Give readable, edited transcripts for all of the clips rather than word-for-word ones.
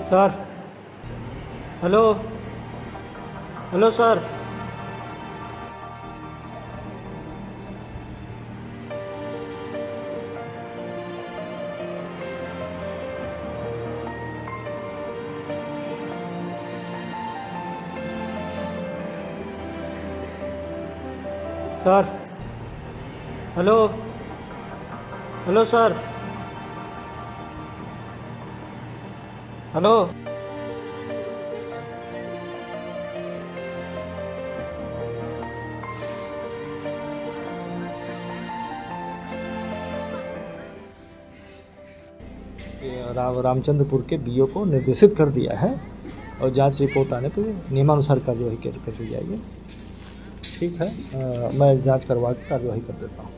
Sir, hello, hello sir. Sir, hello, hello sir, hello. Ramchandrapur के BO को निर्देशित कर दिया है और जांच रिपोर्ट आने पर नियमानुसार कार्यवाही कर दी जाएगी। ठीक है, मैं जांच करवा के कार्यवाही कर देता हूँ।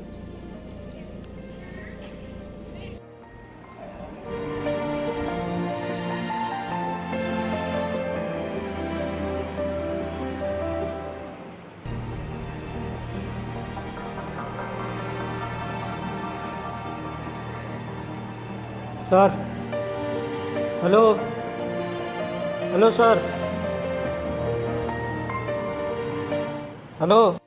Sir, hello, hello sir, hello.